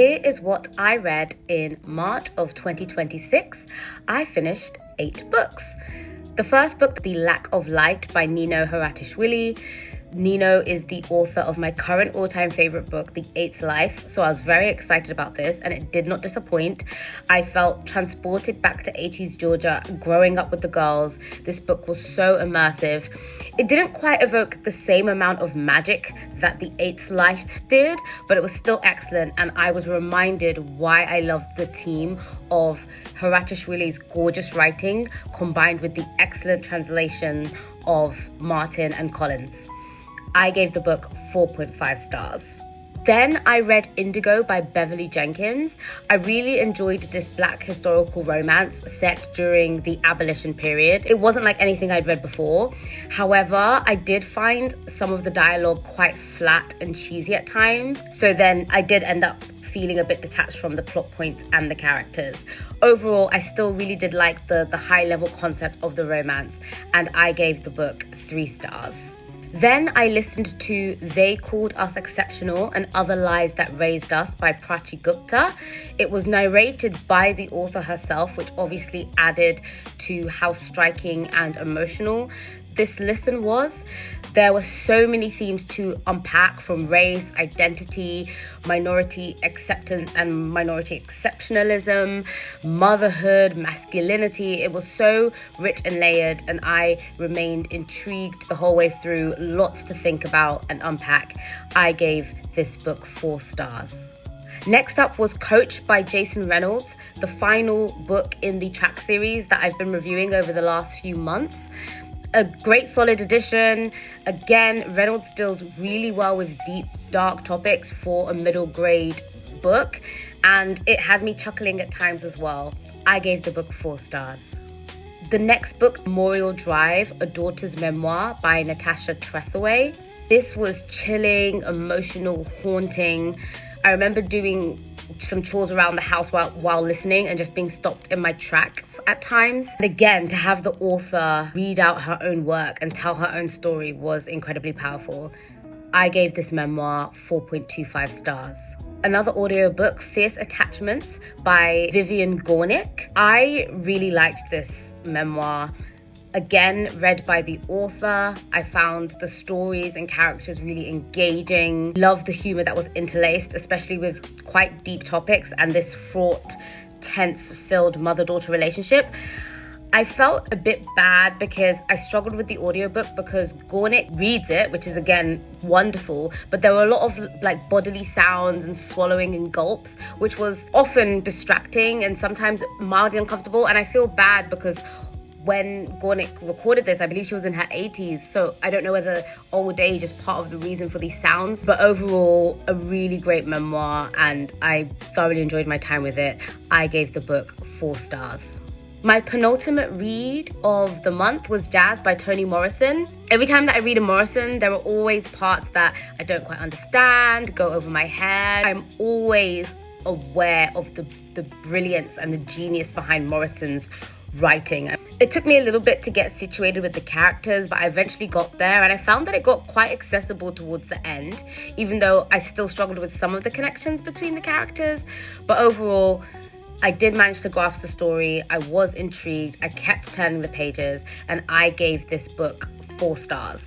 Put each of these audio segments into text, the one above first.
Here is what I read in March of 2026. I finished 8 books. The first book, The Lack of Light by Nino Haratishvili. Nino is the author of my current all-time favorite book, The Eighth Life. So I was very excited about this and it did not disappoint. I felt transported back to 80s Georgia, growing up with the girls. This book was so immersive. It didn't quite evoke the same amount of magic that The Eighth Life did, but it was still excellent. And I was reminded why I loved the team of Haratishvili's gorgeous writing combined with the excellent translation of Martin and Collins. I gave the book 4.5 stars. Then I read Indigo by Beverly Jenkins. I really enjoyed this Black historical romance set during the abolition period. It wasn't like anything I'd read before. However, I did find some of the dialogue quite flat and cheesy at times. So then I did end up feeling a bit detached from the plot points and the characters. Overall, I still really did like the high level concept of the romance, and I gave the book 3 stars. Then I listened to They Called Us Exceptional and Other Lies That Raised Us by Prachi Gupta. It was narrated by the author herself, which obviously added to how striking and emotional this listen was. There were so many themes to unpack, from race, identity, minority acceptance and minority exceptionalism, motherhood, masculinity. It was so rich and layered, and I remained intrigued the whole way through. Lots to think about and unpack. I gave this book 4 stars. Next up was Coach by Jason Reynolds, the final book in the track series that I've been reviewing over the last few months. A great solid edition. Again, Reynolds deals really well with deep, dark topics for a middle grade book, and it had me chuckling at times as well. I gave the book 4 stars. The next book, Memorial Drive, A Daughter's Memoir by Natasha Trethewey. This was chilling, emotional, haunting. I remember doing some chores around the house while listening and just being stopped in my tracks at times. And again, to have the author read out her own work and tell her own story was incredibly powerful. I gave this memoir 4.25 stars. Another audiobook, Fierce Attachments by Vivian Gornick. I really liked this memoir. Again, read by the author. I found the stories and characters really engaging. Loved the humor that was interlaced, especially with quite deep topics and this fraught, tense-filled mother-daughter relationship. I felt a bit bad because I struggled with the audiobook because Gornick reads it, which is again wonderful, but there were a lot of like bodily sounds and swallowing and gulps, which was often distracting and sometimes mildly uncomfortable. And I feel bad because when Gornick recorded this, I believe she was in her 80s, so I don't know whether old age is part of the reason for these sounds, but overall, a really great memoir, and I thoroughly enjoyed my time with it. I gave the book 4 stars. My penultimate read of the month was Jazz by Toni Morrison. Every time that I read a Morrison, there are always parts that I don't quite understand, go over my head. I'm always aware of the brilliance and the genius behind Morrison's writing. It took me a little bit to get situated with the characters, but I eventually got there, and I found that it got quite accessible towards the end, even though I still struggled with some of the connections between the characters. But overall, I did manage to grasp the story. I was intrigued. I kept turning the pages, and I gave this book 4 stars.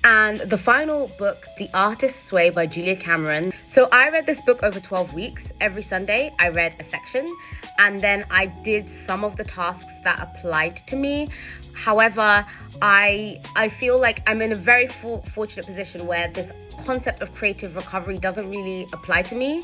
And the final book, The Artist's Way by Julia Cameron. So I read this book over 12 weeks. Every Sunday, I read a section, and then I did some of the tasks that applied to me. However, I feel like I'm in a very fortunate position where this concept of creative recovery doesn't really apply to me.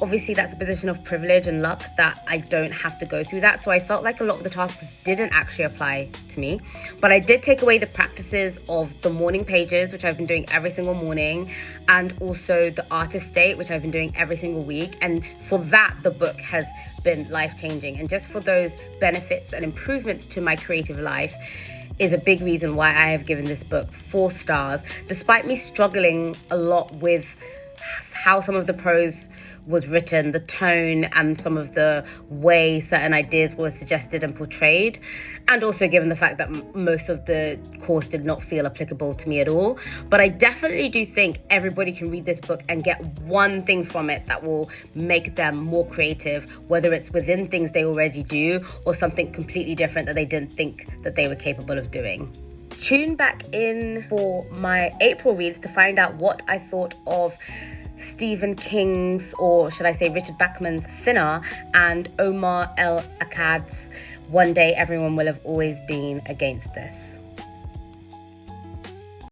Obviously, that's a position of privilege and luck that I don't have to go through that. So I felt like a lot of the tasks didn't actually apply to me. But I did take away the practices of the morning pages, which I've been doing every single morning, and also the artist date, which I've been doing every single week. And for that, the book has been life-changing. And just for those benefits and improvements to my creative life is a big reason why I have given this book 4 stars, despite me struggling a lot with how some of the prose was written, the tone and some of the way certain ideas were suggested and portrayed, and also given the fact that most of the course did not feel applicable to me at all. But I definitely do think everybody can read this book and get one thing from it that will make them more creative, whether it's within things they already do or something completely different that they didn't think that they were capable of doing. Tune back in for my April reads to find out what I thought of Stephen King's, or should I say Richard Bachman's, Thinner, and Omar El Akkad's One Day Everyone Will Have Always Been Against This.